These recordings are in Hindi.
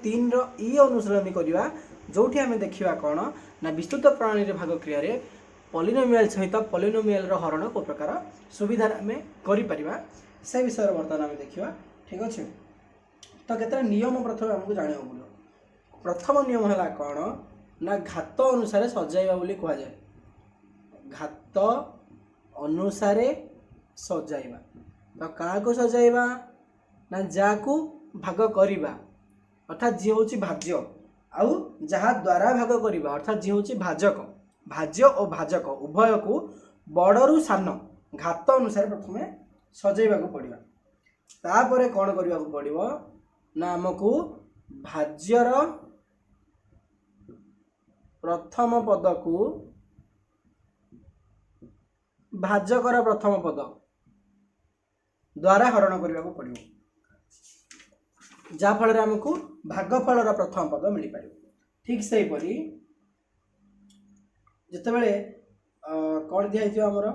तीन इ अनुशीलन करवा जो आम देखा कौन ना विस्तृत प्रणाली भाग क्रिया पॉलिनोमियल सहित पॉलिनोमियल हरण को प्रकार सुविधा आम कर से विषय बर्तमान आम देखा ठीक अच्छे। तो केते नियम प्रथम आमको जाना पड़ो। प्रथम नियम है कौन ना घात अनुसार सजाइबा बोली कह जाए। घात अनुसार सजाइबा तो क्या को सजाइबा ना जाकू भाग करवा अर्थात जी हूँ भाज्य आउ जहाँ द्वारा भाग करवा अर्थात जी हूँ भाजक भाज्य और भाजक उभय को बड़रू सान घात अनुसार प्रथम सजाइबा पड़िबा। तापर कौन करने को पड़िबो ना आमको भाज्यर प्रथम पद को भाजकर प्रथम पद द्वारा हरण करने को पड़िबो जहाँ फल आमको भागफल प्रथम पद मिल पार। ठीक से हीपरी जिते बड़े कौन दिखाई आमर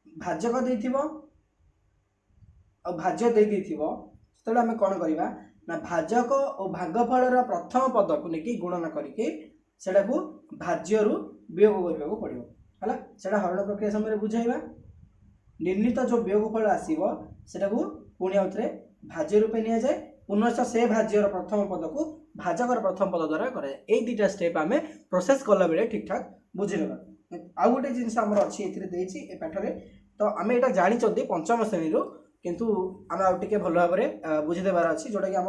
भाजक देथिबो और भाज्य देते आम कौन करवा ना भाजक और भागफल प्रथम पद को लेकिन गुणन करके को भाज्य वियोग करने को पड़ो है से हरण प्रक्रिया समय बुझाइबा। निर्णीत जो वियोगफल आसो से पुणी आउ थे भाज्य रूपे नि जाए पुनश्च से भाज्यर प्रथम पद को भाजकर प्रथम पद द्वारा कराए। यही दुईटा स्टेप आम प्रोसेस कला बेले ठीक ठाक बुझेगा। आउ गोटे जिनस अच्छी ए पाठरे तो आम यहाँ जानी पंचम श्रेणी किंतु आम आउ टे भल भाव में बुझीदेवार अच्छी जोटा कि आम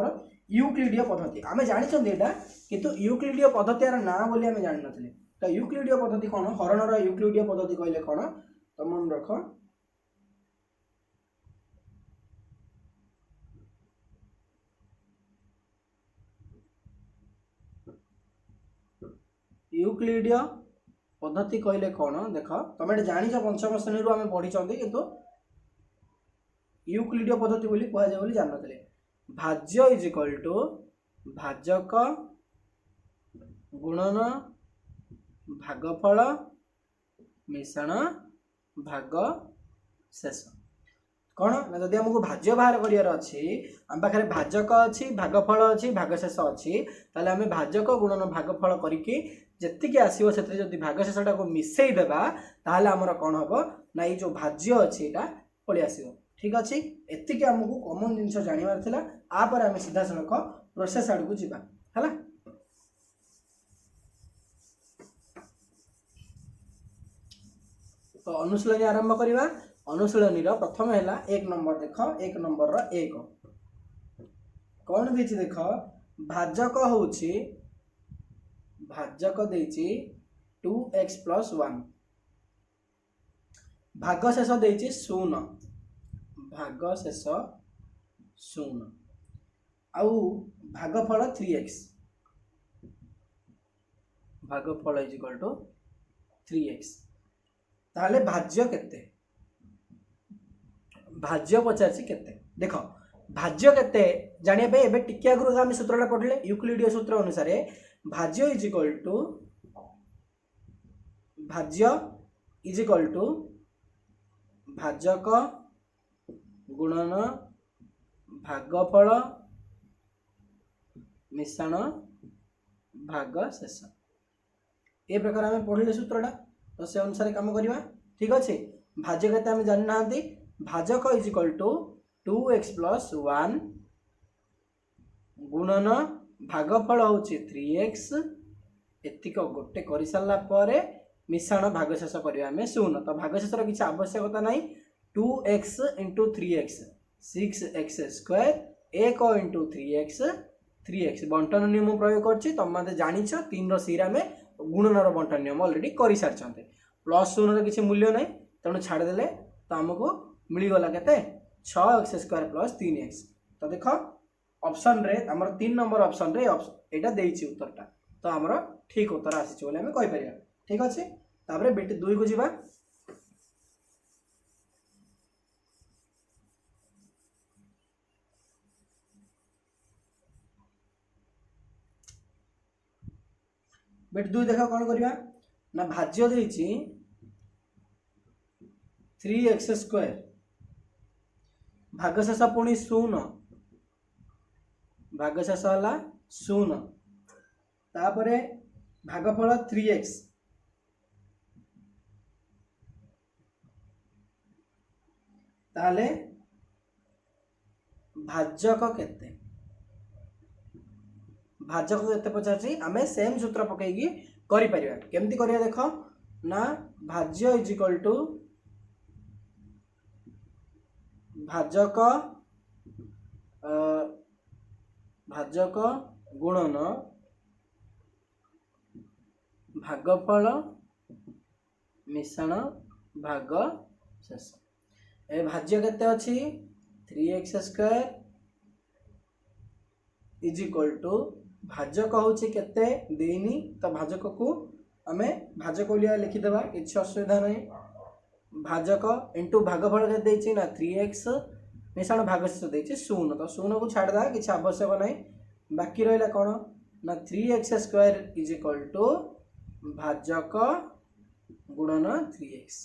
यूक्लिडीय पद्धति आम जानी यहाँ किंतु यूक्लिडीय पद्धति यार ना बोली आम जान नी। तो यूक्लिडीय पद्धति कौन हरणर यूक्लिडीय पद्धति कहले कौन तो मन रख यूक्लिडीय पद्धति कहले कौन देख तुम जानी पंचम श्रेणी आम पढ़ी किंतु यूक्लिडीय पद्धति बोली कहुए बोली जान नी। भाज्य इज इक्वल टू भाजक गुणन भागफल मिश्रण भाग शेष कौन ना जदि आमको भाज्य बाहर करार अच्छी आम पाखे भाजक अच्छी भागफल अच्छी भागशेष अच्छी ताले आम भाजक गुणन भागफल करके जी आसो से भागशेषटा को मिसई देबा ताहले आमर कौन हम ना ये जो भाज्य अच्छी यहाँ पलि आसो। ठीक अच्छे एतिक आमको कॉमन जिनस जानवर थिला आपर आम सीधा सड़क प्रोसेस आड़ को जीवा है। तो अनुशीलनी आरंभ करवा। अनुशीलनी प्रथम है एक नंबर देख एक नंबर एक कौन देछि देख भाजक होछि भाजक देछि 2x + 1 भागशेष देछि 0 भागशेष 0 आउ भागफल 3x भागफल इज इक्वल टू 3x ताहले भाज्य केते भाज्य पचार केते देख भाज्य केते जानिया पे एबे टिके आगु आम सूत्रटा पढ़ले यूक्लिडीय सूत्र अनुसार भाज्य इज इक्वल टू भाजक गुणन भागफल मिश्रण भाग शेष ए प्रकार आम पढ़ले सूत्रटा तो से अनुसार काम करवा। ठीक अच्छे भाज्य केते आम जानि ना भाजक इज इक्वल टू 2x + 1 गुणन भागफल हूँ 3x एतिक गोटे कर सारा पर मिश्रण भागशेष करवा 0 तो भागशेषर किसी आवश्यकता ना 2x × 3x 6x² 1 × 3x 3x बंटन नियम प्रयोग कर तुम मतलब जान 3 सी में गुणनर बंटन नियम अलरेडी कर सारी +0 किसी मूल्य ना तेणु छाड़देले तो आमको मिलगला के 6x² + 3x। तो देख ऑप्शन रे आमर 3 नंबर ऑप्शन रे एटा देइछि उत्तरटा तो आमर ठीक उत्तर आसी बोले आम कहि परिया। ठीक अच्छे तापर बेट 2 को जीवा। बेट 2 देख कौन करवा ना भाज्य देइछि 3x² भागशेष पुणी 0 भागशेष होला 0 तापरे भागफल 3x ताले भाजक केते पचार आम सेम सूत्र पकईकी करि परिबा केमती करिया देख ना भाज्य इज इक्वल टू भाजक भाजक गुणन भागफल मिश्रण भाग शेष ए भाज्य केते अछि 3x² इज इक्वल टू भाजक होची केते देनी तो भाजक को आमे भाजक लिया लिखि देबा किछि असुविधा नहीं भाजक इंटू भागफल के देछि ना 3x मिश्रण भागशेष देछि 0 तो 0 को छाड़ दा किछि आवश्यक नहीं बाकी रहला कोन ना 3x² इज इक्वल टू भाजक गुणन 3x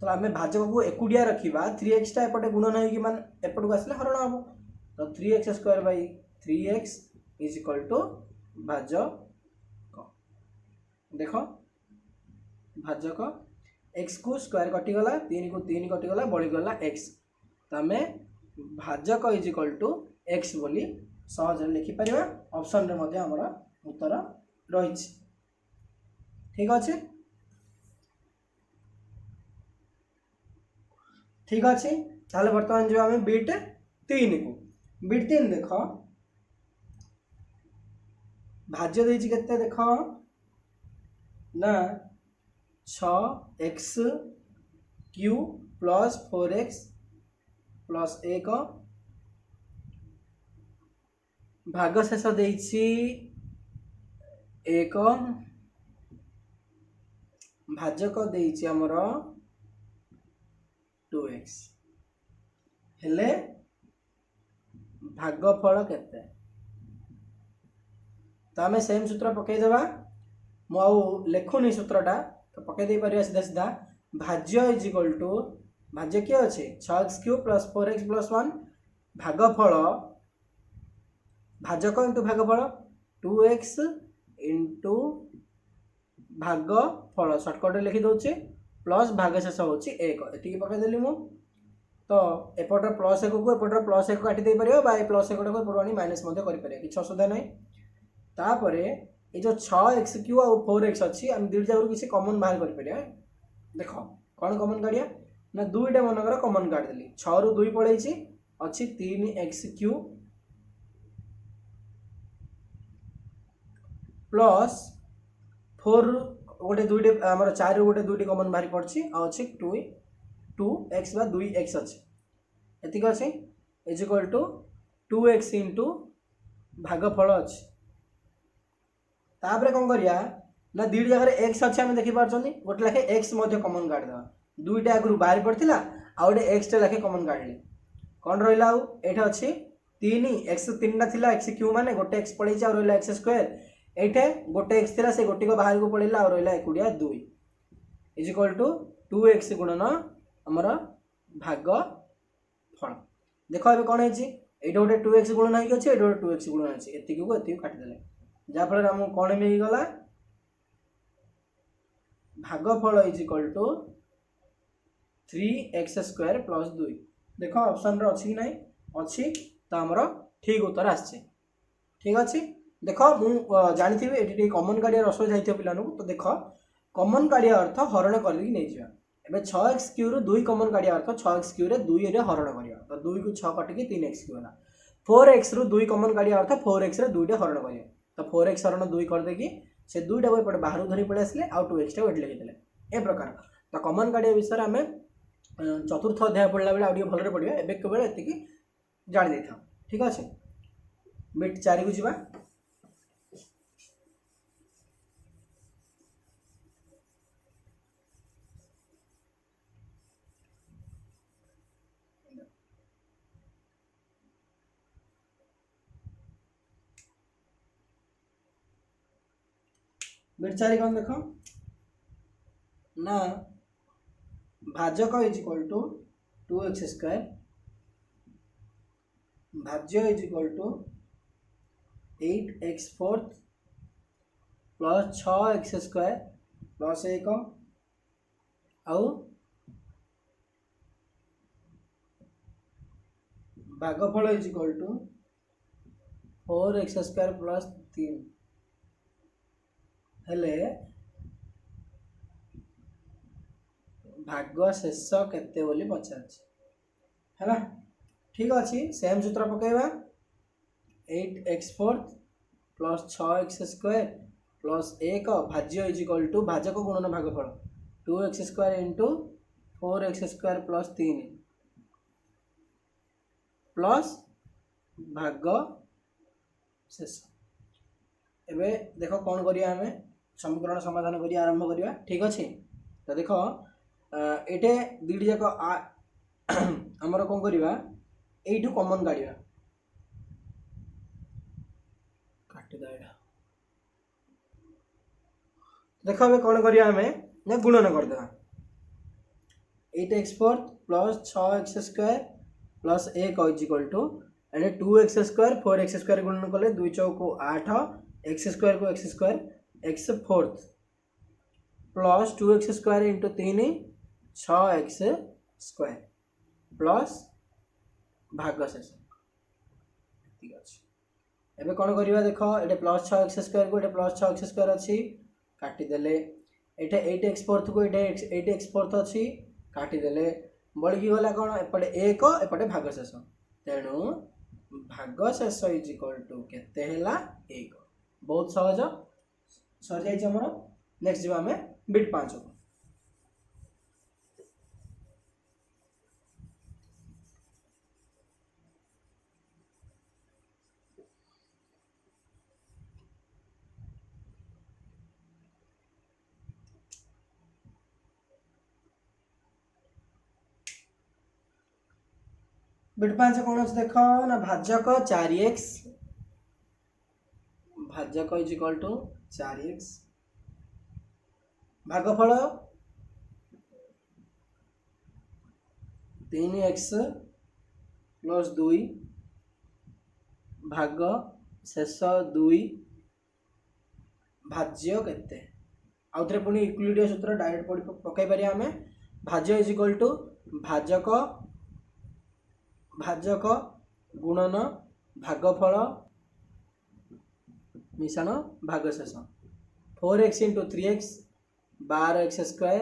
तो आमे भाजक को एकुडिया रखिबा 3x टा एपटे गुणन होई कि मान एपट को आसले हरण हबो तो 3x² bye 3x is equal to भाजक देखो भाजक x को स्क्वायर कटि गला 3 को 3 कटि गला बळी गला x तो आमे भाजक इज इक्वल टू x बोली सहज लिखि परिबा ऑप्शन रे मध्ये हमरा उत्तर रहिछि ठीक अछि ठीक अच्छे ताले वर्तमान जो आम बिट 3 को बिट 3 देख भाज्य देछि केते देख ना 6x Q plus 4x plus 1 भागशेष देछि 1 भाजक देछि हमर 2x हेले भागफल केते तो आम सेम सूत्र पकई देबा मु आउ लेखुनी सूत्रटा तो पकई दे परिया सीधा सीधा भाज्य इज इक्वल टू भाज्य के अछि 6x³ प्लस 4x प्लस 1 भागफल भाजक इंटू भागफल 2x इंटू भागफल शॉर्टकट लिखि दोचे प्लस भागशेष होची 1 एटी पकई देली मु तो एपटर प्लस 1 को एपटर प्लस 1 काटी दे परियो बाय प्लस 1 को एपटवानी माइनस मध्ये करि परिया किछ असुविधा नै तापरे ए जो 6x³ और 4x अछि हम दुई जागरु किसी कॉमन बाहर करि परिया देखो कोन कॉमन काढिया ना दुईटा मनकर कॉमन काढ देली 6 रु 2 पळैछि अछि 3x³ प्लस 4 गोटे दुईटे आमर 4 रु गोटे दुईटी कॉमन बाहर पड़छि आ अछि 2x बा 2x अछि एतिक अछि is equal to 2x into भागफल अछि तापरे कोन करिया ना दुईटी जगह x अछि हम देखि पारछनी गोटे लाखे x मध्ये कॉमन काढ देबा दुईटा आगु बाहर पड़थिला आ गोटे x टे लाखे कॉमन काढली कोन रहिला आ एठा अछि 3x 3टा थिला x³ माने गोटे x पळैछि आ रहिला x² एठे गोटे x थिला से गोटी को बाहर को पळैला आ रहिला एकुडिया 2 इज इक्वल टू 2x गुणन हमर भाग फल देखो एबे कोन हेछि एटा गोटे 2x गुणन हेकि अछि एटा गोटे 2x गुणन अछि एतिकी को एतिकी काटि देले जा फल हम कोन मिल गला भागफल is equal to 3x² plus 2 देखो ऑप्शन रे अछि कि नै अछि त हमर ठीक उत्तर आछे ठीक अछि देखो मु जानि थिबे एटी कॉमन काडिया रसो जाइथियो पिलानु तो देखो कॉमन काडिया अर्थ हरण करली नै जिया एबे 6x³ रु 2 कॉमन काडिया अर्थ 6x³ रे 2 रे हरण करिया तो 2 को 6 काटि के 3x³ होला 4x रु 2 कॉमन काडिया अर्थ 4x रे 2 रे हरण करिया तो 4x हरण 2 कर दे कि से 2 टा पटे बाहर धरि पळे आसले आ 2x टा वेट लगे देले ए प्रकार तो कॉमन काडिया विषय रे हमें चतुर्थ अध्याय पढला बेला ऑडियो भलरे पढिया एबे केवल एतिकी जानि देथा ठीक अछि बिट 4 को जिबा बिट 4 कौन देखो ना भाजक इज इक्वल टू 2x² भाज्य is equal to 8x4 plus 6x² plus 1 आउ भागफल is equal to 4x² plus 3 हेले भाग शेष केते बोली पचार है ठीक अच्छे सेम सूत्र पकेबा 8x4 प्लस 6x² प्लस 1 भाज्य इज इक्वल टू भाजक गुणन भागफल 2x² into 4x² plus 3 plus भाग शेष एबे देख कौन करिया हमें समीकरण समाधान करी आरंभ करिया ठीक अच्छे तो देख ये दुईटी जाक आमर कौन करिया एठू कॉमन काढ़ा देख अब कौन करिया हमें ना गुणन करदेवा 8x4 plus 6x² plus 1 is equal to 2x² 4x² गुणन कले 2 चौक 8 x² को x² x4 plus 2x² into 3 6x² plus भाग शेष ठीक अच्छे एबे कौन करिया देख ये प्लस 6x² को ये प्लस 6x² अच्छी काटिदेले ये 8x4 को ये 8x4 अच्छी काटिदेले बढ़ी गला कौन एपटे 1 एपटे भाग शेष तेणु भाग शेष इज इक्वल टू केते हैला 1 बहुत सहज सर जाइए आमर नेक्स्ट जीवा आम बिट 5 को बिट 5 कौन अच्छे देख ना भाजक 4x भाजक इज इक्वल टू 4x भागफल 3x प्लस 2 भाग शेष 2 भाज्य केते आउ थे पुणी इक्विलिब्रियम सूत्र डायरेक्ट पकई पारे आम भाज्य इज इक्वल टू भाजक भाजक गुणन भागफल मिश्रण भाग शेष 4x इंटू 3x 12x²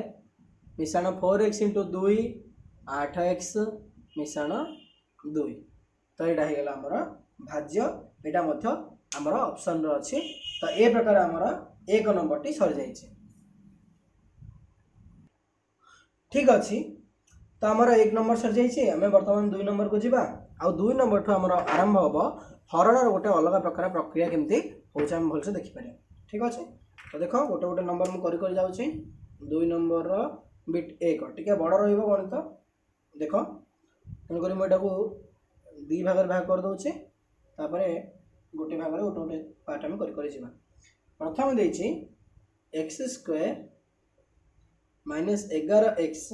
मिश्रण 4x इंटू 2 8x मिश्रण 2 तो यहाँ होगा आमर भाज्य यहाँ आमर ऑप्शन अच्छी तो ये प्रकार आमर 1 नंबर टी सरी जाइए ठीक अच्छे तो आमर 1 नंबर सरी जाइए आम बर्तमान 2 नंबर को जीवा आउ 2 नंबर ठू आमर आरंभ हम हरणर गोटे अलग प्रकार प्रक्रिया केमती होचे आम भलसे देखिपर ठीक अच्छे तो देख गोटे गोटे नंबर मुझे जाऊँगी 2 नंबर बिट 1 टी बड़ रणित देख तेणुक मुझे दी भाग भाग कर दूचे गोटे भाग गोटे गोटे पार्ट आम कर प्रथम देछि x² माइनस 11x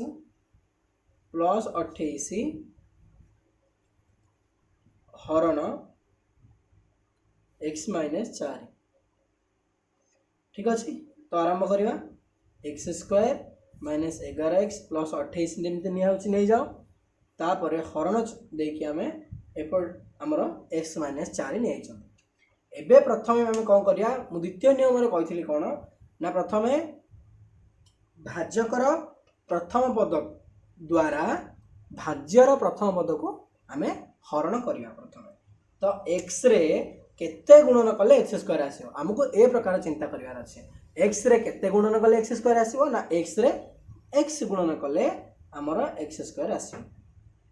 प्लस 28 हरण x माइनस 4 ठीक अच्छे तो आरंभ करवा x² माइनस 11x प्लस 28 जमी नहीं जाओ तापर हरण देखिए आम एपट आमर x माइनस 4 नहीं जाओ एबे प्रथम आम कौन करिया मु द्वितीय नियम कही कौन ना प्रथम भाज्यकर प्रथम पद द्वारा भाज्यर प्रथम पद को आम हरण करवा प्रथम तो x रे केते गुणन कले x² आसो आमको ए प्रकार चिंता करार अच्छे x रे केते गुणन कले x² आसो ना x रे x गुणन कले आमर x² आसो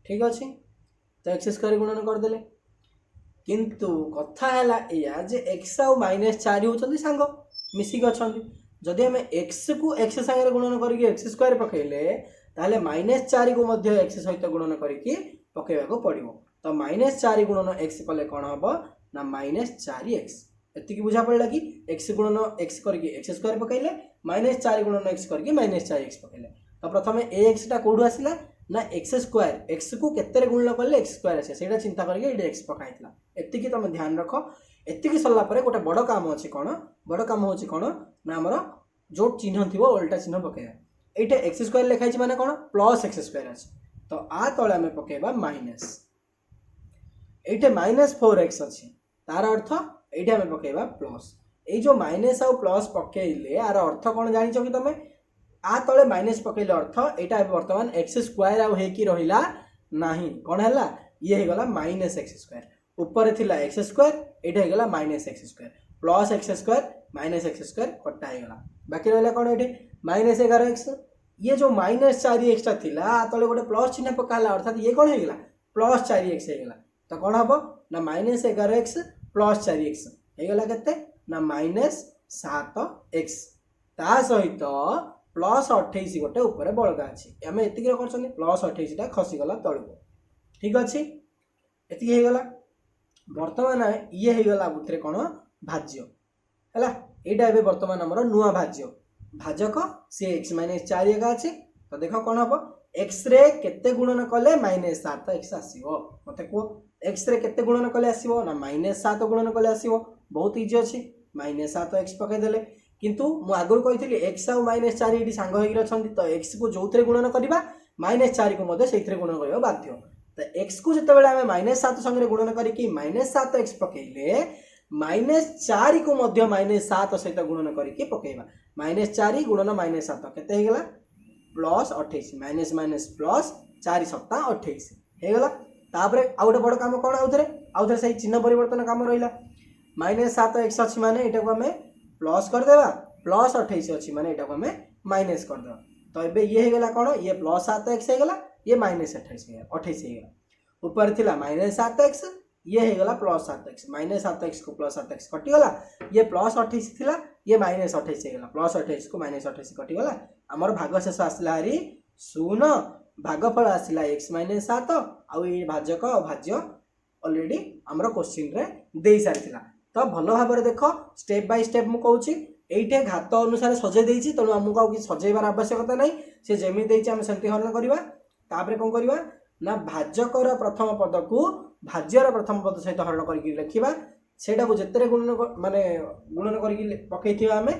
ठीक अच्छे तो x² गुणन करदे किंतु कथा है या जे x आउ -4 होचंदी सांग मिसिक अछंदी जदि आम x को x सांगे गुणन करके x² पकेले ताले -4 को मध्य x सहित गुणन करके पकेबा पड़ो तो -4 गुणन x कले कौन हम ना -4x एति बुझा पड़ा कि x गुणन x करके x² पकेले -4 गुणन x करके -4x पकेले तो प्रथम ax टा कोडू आसिला ना x² x को केते गुणन कले x² आसे सेटा चिंता करके ये x पकाइतला एति तुम ध्यान रख एतिकी सरला परे गोटे बड़ काम अच्छे कौन बड़ काम होची कौन ना आमर जो चिन्ह थी ओल्टा चिन्ह पकेबा एटा एक्स स्क्वायर लिखाई माने कौन प्लस एक्स स्क्वायर अच्छे तो आ तले आम पकेबा माइनस ये -4x अच्छी तार अर्थ ये आम पकेबा प्लस ये जो माइनस आउ प्लस पकेले यार अर्थ कौन जानिछ कि तुम आ तले माइनस पकेले अर्थ यहाँ बर्तमान एक्स स्क्वायर आउ होकि रहिला नाही कौन है ये हो गला माइनस एक्स स्क्वायर ऊपर थिला एक्स स्क्वायर ये हो गला minus x square plus x square minus x square कटा हो गला बाकी रहा कौन ये -11x ये जो -4x थिला तले गोटे प्लस चिन्ह पकाला अर्थात ये कौन होगा प्लस 4x होगा तो कौन हम ना -11x प्लस 4x होगा के ना -7x ता सहित प्लस 28 गोटे ऊपर बड़का अच्छी आम एति कर प्लस 28 खसीगला तलू ठीक अच्छे ये होगा बर्तमान ये होगा बुद्धि कौन भाज्य है यहाँ बर्तमान आमर नुआ भाज्य भाजक सी एक्स -4 एका अच्छे तो देख कौन हम एक्स रे केते गुणन कले -7x आसो मत कह एक्स रे केते गुणन कले आसो ना -7 गुणन कले आसो बहुत इजी अच्छे -7x पकईदे किंतु मु आगुरी कही एक्स आउ -4 ये सांग हो तो एक्स को जो थे गुणन करवा -4 को से गुणन करवा बाध्य तो एक्स को जिते आम -7 संगे गुणन करके -7x पकईले -4 को -7 सहित गुणन करके पकेबा -4 गुणन -7 केते होगा प्लस 28 माइनस माइनस प्लस 4 सप्ताह 28 होगा तापर आउ गोटे बड़ काम कौन आउ थे चिन्ह परिवर्तन काम रहा -7x अच्छी माने यहाँ को आम प्लस करदेवा प्लस 28 अच्छी माने यहाँ को आम माइनस करदेवा तो ये ये होगा कौन ये प्लस 7x होगा ये -28 होगा ऊपर थिला -7x ये होगा प्लस 7x -7x को प्लस 7x कटिगला ये प्लस 28 थिला ये -28 होगा प्लस 28 को -28 कटिगला आमर भाग शेष आसला हारी 0 भागफल आसला x -7 आउ ये भाजक भाज्य ऑलरेडी आमर क्वेश्चन रे दे सारी तो भल भाव देख स्टेप बाय स्टेप मु कहूँ ये घात अनुसार सजे देती तेणु आमको आउ कि सजेबार आवश्यकता नहीं से जमी देती आम सेमती हरण करवा तापर कौन करवा ना भाजकर प्रथम पद को भाज्यर प्रथम पद सहित हरण करके लिखा सेटा को जिते गुणन माने गुणन करके पकई आम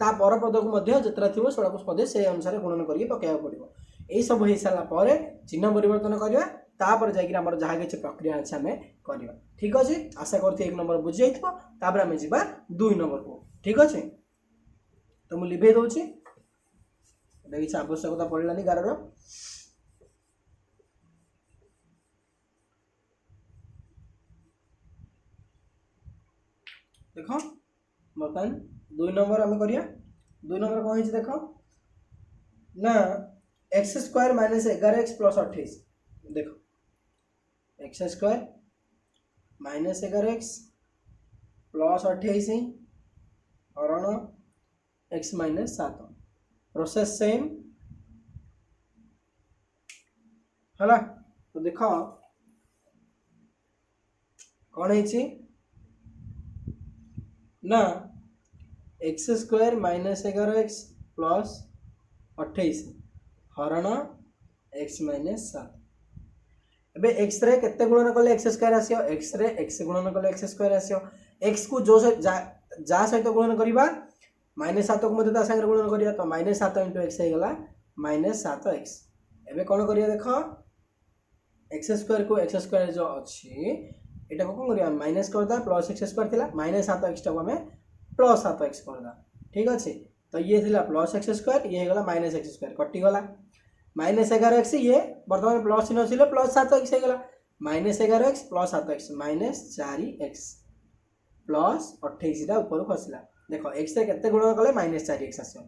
ता पर पद को जितना थी से से अनुसार गुणन करके पकड़ा पड़ो यही सब हो सारापर चिन्ह परिवर्तन करवा तापर जाकर जहाँ किसी प्रक्रिया अच्छे आम करवा ठीक अच्छे आशा करती 1 नंबर बुझी जापर आम जा 2 नंबर को ठीक अच्छे तो मुझे लिभे दूसरी किसी आवश्यकता पड़ानी गार देख बर्तमान 2 नंबर आम करिया 2 नंबर कौन है देख ना एक्स स्क्वायर -11x प्लस 28 देख एक्स स्क्वायर -11x प्लस 28 हरण x -7 प्रोसेस सेम है तो देख कौन है ना एक्स स्क्वायर -11x प्लस 28 हरण x -7 एबे एक्स रे केते गुणन कले एक्स स्क्वायर आसियो एक्स रे एक्स गुणन कले एक्स स्क्वायर आसियो एक्स को जो जा सहित गुणन करबा -7 को मते ता संग गुणन करिया तो -7 * x हे गला -7x एबे कोन करिया देखो एक्स स्क्वायर को एक्स स्क्वायर जो अछि एटा को कोन करिया माइनस करदा प्लस एक्स स्क्वायर थिला -7x टा को हमें प्लस 7x करदा ठीक अछि तो ये थिला प्लस एक्स स्क्वायर ये हे गला -x स्क्वायर कटि गला -11x ये वर्तमान प्लस चिन्ह छिले प्लस 7x हे गला -11x plus 7x -4x plus 28 टा ऊपर खसला देखो x रे केते गुणन कले -4x आसो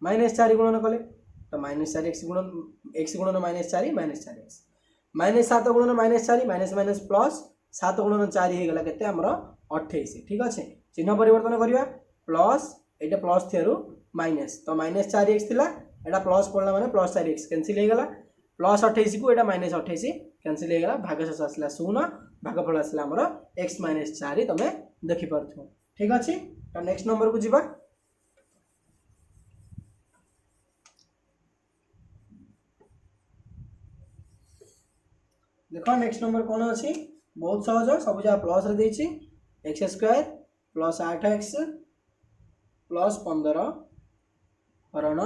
-4 गुणन कले तो -4x गुणन x गुणन -4 -4x -7 गुणन -4 माइनस माइनस प्लस 7 गुणन 4 हे गला केते हमरो 28 ठीक अछि चिन्ह परिवर्तन करिया प्लस एटा प्लस थियरु माइनस तो -4x थिला एटा प्लस पड़ला माने प्लस 4x कैंसिल हो गला प्लस 28 को एटा -28 कैंसिल हो गला भाग शेष आसला 0 भागफल आसला हमरो x -4 तमे देखि परथु ठीक अछि तो नेक्स्ट नंबर को जिबा देखो नेक्स्ट नंबर कोन अछि बहुत सहज सब जा प्लस रे देछि x square plus 8x plus 15 हरण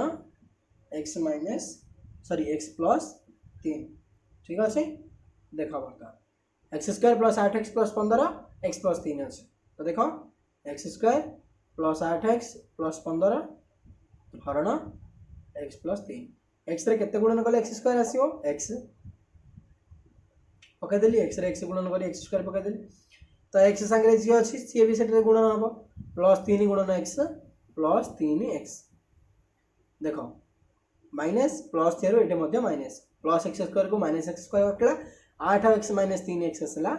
एक्स माइनस एक्स प्लस 3 ठीक अच्छे देख बर्तमान x square plus 8x plus 15 x plus 3 अच्छे तो देख x square plus 8x plus 15 हरण एक्स प्लस 3 एक्स रे केते गुणन कले एक्स स्क्वायर आसीओ एक्स पकईदेली एक्स रे एक्स गुणन कले एक्स स्क्वायर पकईदेली तो एक्स सांगे जी अच्छी सी भी से गुणन हम प्लस 3 गुणन एक्स प्लस 3x देख माइनस प्लस थी ये माइनस प्लस एक्स स्क्वायर को माइनस एक्स स्क्वायर कटला 8x माइनस 3x आसला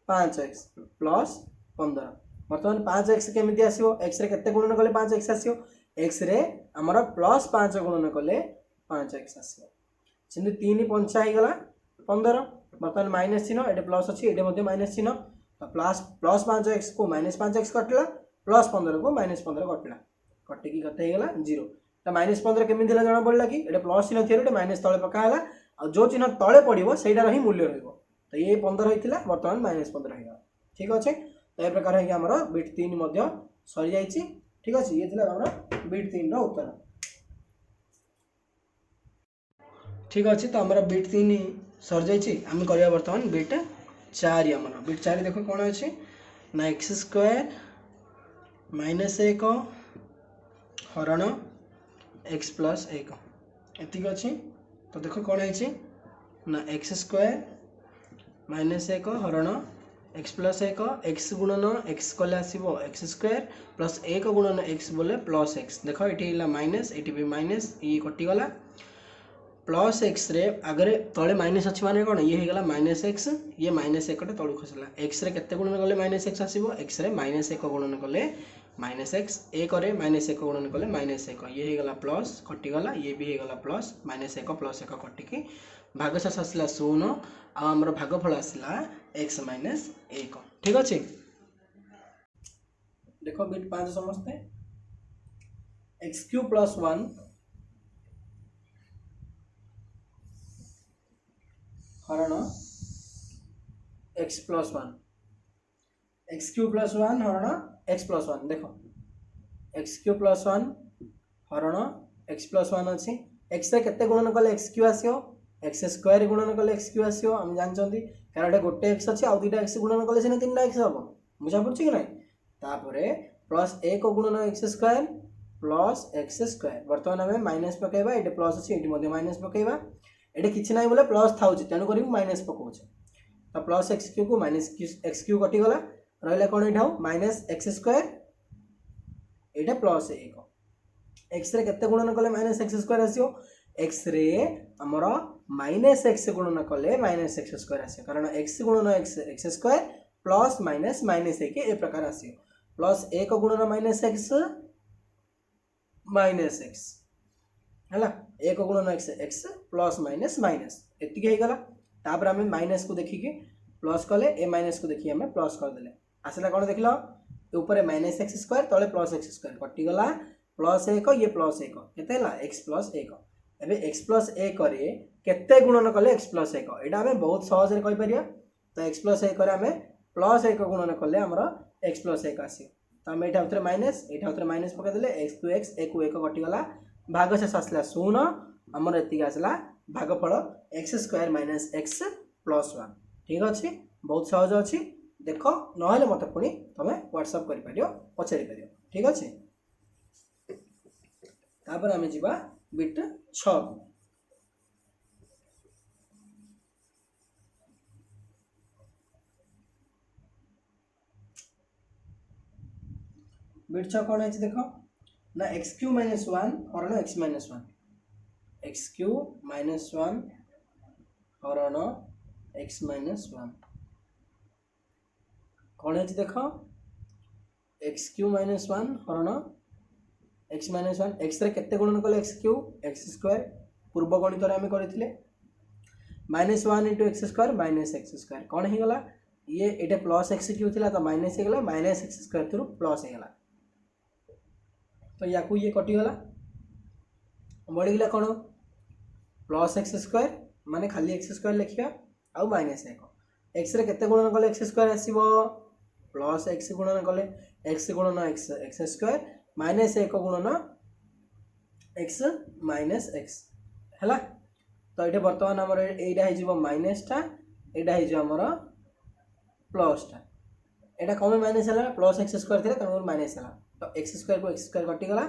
5x प्लस 15 बर्तमान 5x केमी आसो एक्स रे केते गुणन कले 5x आसो एक्स रे आमर प्लस 5 गुणन कले 5x आसो सेमती 3 पंचा हो गला 15 बर्तमान माइनस चिन्ह ये प्लस अच्छी ये माइनस चिन्ह तो प्लस 5x को माइनस 5x कटला प्लस 15 को माइनस 15 कटला कटिकी कते होगा 0 तो माइनस 15 केमी जना पड़ा कि ये प्लस चिन्ह थी ये माइनस तले पकाला और जो चिन्ह तले पड़ो से मूल्य रहा तो ये 15 होता बर्तमान माइनस 15 होगा ठीक अच्छे तो ये प्रकार आमर बिट 3 सरी जा ठीक अच्छे ये बिट 3 उत्तर ठीक अच्छे तो आम बिट 3 सरी जाम करवा बर्तमान बिट 4 आमर बिट 4 देख कौन अच्छे ना एक्स स्क्वायर माइनस 1 हरण एक्स प्लस 1 एतिक अच्छे तो देख कौन है ना एक्स स्क्वायर माइनस 1 हरण एक्स प्लस 1 एक्स गुणन एक्स कले आसो एक्स स्क्वायर प्लस 1 गुणन एक्स बोले प्लस एक्स देख ये माइनस ये भी माइनस ये कटिगला प्लस एक्स रे आगे तले माइनस अच्छी माने कौन ये होगा माइनस एक्स ये माइनस 1 तलू खसला एक्स रे केते गुणन कले माइनस एक्स आसो एक्स रे माइनस 1 गुणन कले माइनस एक्स एक माइनस 1 गुणन कले माइनस 1 ये होगा प्लस कटिगला ये भी होगा प्लस माइनस 1 प्लस 1 कटिकी भागशेष आसला 0 आमर भागफल आसला एक्स माइनस 1 ठीक अच्छे देख बिट 5 समस्ते एक्स क्यू प्लस 1 हरण x plus 1 x Q plus 1 हरण एक्स प्लस 1 देख एक्स क्यू प्लस 1 हरण एक्स प्लस 1 अच्छी एक्स रे केते गुणन कले एक्स क्यू आसो एक्स स्क्वायर गुणन कले एक्स क्यू आसो हम जानछंती कारण ये गोटे एक्स अच्छी आउ दुईटा एक्स गुणन कले सिना 3टा एक्स हम बुझा पड़छ कि नहीं तापरे प्लस 1 गुणन x square plus x square बर्तमान आम माइनस पकेबा ये प्लस अच्छी ये माइनस पकेबा ये किसी ना बोले प्लस था तेणुक माइनस पकाउे तो प्लस एक्स क्यू को माइनस एक्स क्यू कटिगला रहा कौन ये माइनस एक्स स्क्वायर ये प्लस 1 एक्स रे केते गुणन कले माइनस एक्स स्क्वायर आसो एक्स रे आमर माइनस एक्स गुणन कले माइनस एक्स स्क्वायर आसो कारण एक्स गुणन x x square plus minus minus 1 ए प्रकार आसो प्लस 1 गुणन माइनस एक्स है 1 गुणन x x plus minus minus एतिक होगा तापर आम माइनस को देखिकी प्लस कले ए माइनस को देखिए आम प्लस करदे आसला कौन देख ऊपर माइनस एक्स स्क्वायर तले प्लस एक्स स्क्वायर कटिगला प्लस 1 ये प्लस 1 केते एक्स प्लस 1 एबे एक्स प्लस 1 रे केते गुणन कले एक्स प्लस 1 एटा आम बहुत सहज रे कहि परिया तो एक्स प्लस 1 रे आम प्लस 1 गुणन कले हमर एक्स प्लस 1 आसी तो आम एटा उतरे माइनस पके देले एक्स टू एक्स 1 को 1 कटिगला भागशेष आसला 0 हमर एतिक आसला भागफल x square minus x plus 1 ठीक अच्छे बहुत सहज अच्छी देख ना मत पुणी तुम व्हाट्सएप कर पचारि पार ठीक अच्छे तापर आम जा बिट 6 बिट 6 कौन है देख ना एक्स क्यू माइनस 1 हरण x minus 1 x Q minus 1 हरण एक्स माइनस 1 कौन है देख एक्स क्यू माइनस 1 हरण एक्स माइनस 1 एक्स रे केते गुणन कले एक्स क्यू एक्स स्क्वायर पूर्व गणित आम करते minus 1 into x square minus x square कौन हो गला ये प्लस एक्स क्यू थी तो माइनस होगा minus x square through plus होगा तो या ये कटिगला बढ़ीगला कौन प्लस एक्स स्क्वायर माने खाली एक्स स्क्वायर लिखा आउ माइनस 1 एक्स रे केते गुणन कले एक्स स्क्वायर आसीबो प्लस एक्स गुणन कले एक्स गुणन एक्स एक्स स्क्वायर माइनस 1 गुणन एक्स माइनस एक्स है। तो ये बर्तमान आमर यहाँ माइनसटा यहाँ होमर प्लसटा यहाँ कम माइनस है प्लस एक्स स्क्वायर थी तेनाली माइनस है तो एक्स स्क्वायर को एक्स स्क्वायर कटिगला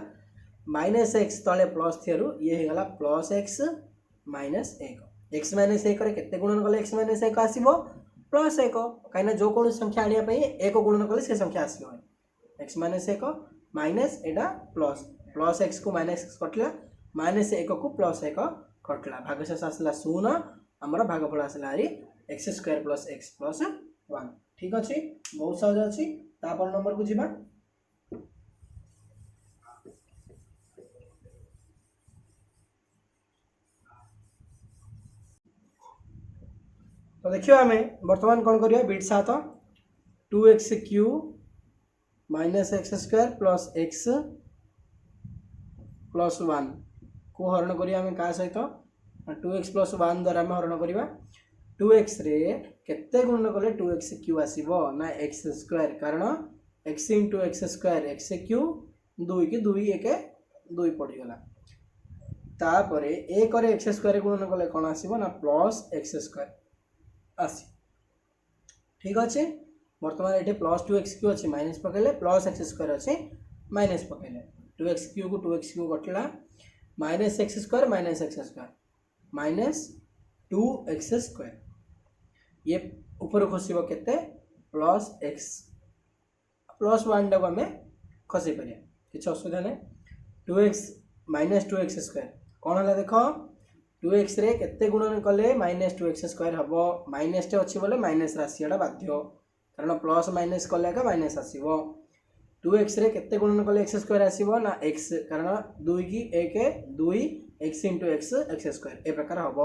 माइनस एक्स तले प्लस थी ये होगा plus x minus 1 x minus 1 के गुणन कले एक्स माइनस 1 आसो प्लस 1 कहीं जो कौन संख्या आने एक गुणन कले से संख्या आसो एक्स माइनस 1 माइनस एटा प्लस प्लस एक्स को माइनस एक्स कटला माइनस 1 को प्लस 1 कटला भागशेष आसला 0 आमर भागफल आसला एक्स स्क्वायर प्लस 1 ठीक अच्छे बहुत सहज अच्छी तापर नंबर को जीवा तो देखिए आम बर्तमान कौन करिया bit 7 2x³ minus x square plus x plus 1 को हरण करिया आम क्या सहित 2x प्लस 1 द्वारा आम हरण करिया 2x रे केते गुणन कले 2x³ आसीबो ना एक्स स्क्वायर कारण x into x square x³ 2 की 2 1 2 पड़ गला तापर 1 रे एक्स स्क्वायर गुणन कले कोन आसीबो ना प्लस एक्स स्क्वायर आसी ठीक अच्छे बर्तमान ये प्लस 2x³ अच्छे माइनस पकड़े प्लस एक्स स्क्वायर अच्छे माइनस पकड़े 2x³ को 2x³ कटला minus x square minus x square minus 2x square ये ऊपर खसब के प्लस एक्स प्लस 1 टाक आम खसई पार कि असुविधा ना 2x माइनस 2x स्क्वायर कौन है देख 2x रे केते गुणन कले माइनस 2x स्क्वायर हम माइनस टे अच्छी बोले माइनस आसाटा बाध्य कारण प्लस माइनस कले माइनस आसो 2x रे केते गुणन कले एक्स स्क्वायर आसो ना एक्स कारण 2 की 1 2 x into x x square ए प्रकार हम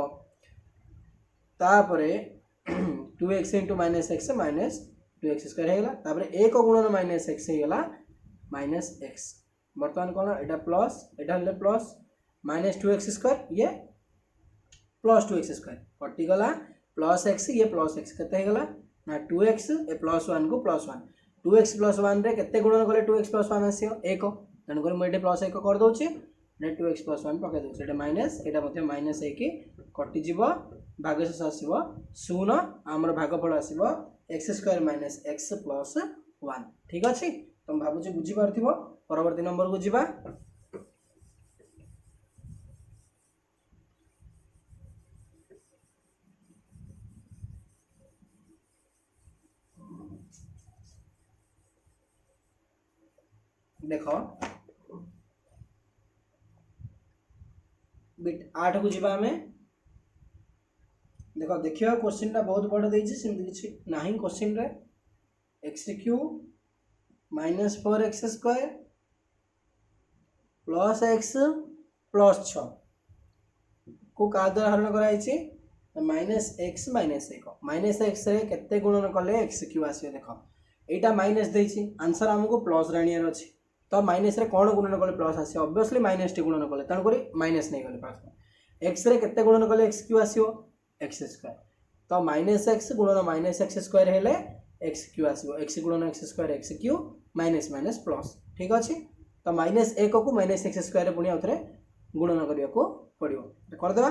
तापर 2x into minus 2x square होगा तापर 1 गुणन माइनस एक्स होगा माइनस एक्स बर्तमान कौन यहाँ प्लस यहाँ प्लस माइनस 2x स्क्वायर ये प्लस 2x स्क्वायर कटिगला प्लस एक्स ये प्लस एक्स केते होगा ना 2x ए प्लस 1 को प्लस 1 2x प्लस 1 रे केते गुणन कले 2x प्लस 1 आसो 1 तेणुक मुझे प्लस 1 कर दूसरी 2x प्लस 1 पकई दूसरी माइनस यहाँ माइनस होगी कटिज भागशेष आसो 0 आमर भागफल आसो x square minus x plus 1 ठीक अच्छे तुम भावुँ बुझीपार परवर्ती नंबर को जीवा देख बिट 8 को जीवा आमे देख देखिए क्वेश्चन टा बहुत बड़ देछि सेमति किछि नाही क्वेश्चन रे x³ minus 4x square plus x plus 6 को का द्वारा हरण कराइछि minus x minus 1 minus x रे केते गुणन कले x³ आसी देख एटा माइनस देछि आंसर हमको प्लस रानियर अछि तो माइनस रे कौन गुणन कले प्लस आसी ऑब्वियसली माइनस टी गुणन कले तन करी माइनस नहीं गले पास x रे केते गुणन कले x³ आसीओ एक्स स्क्वायर तो माइनस एक्स गुणन माइनस एक्स स्क्वायर हेले x³ आसीओ x गुणन x square x³ minus minus plus ठीक अच्छे तो माइनस 1 को माइनस एक्स स्क्वायर पुणी आउे गुणन करने को पड़ो करदे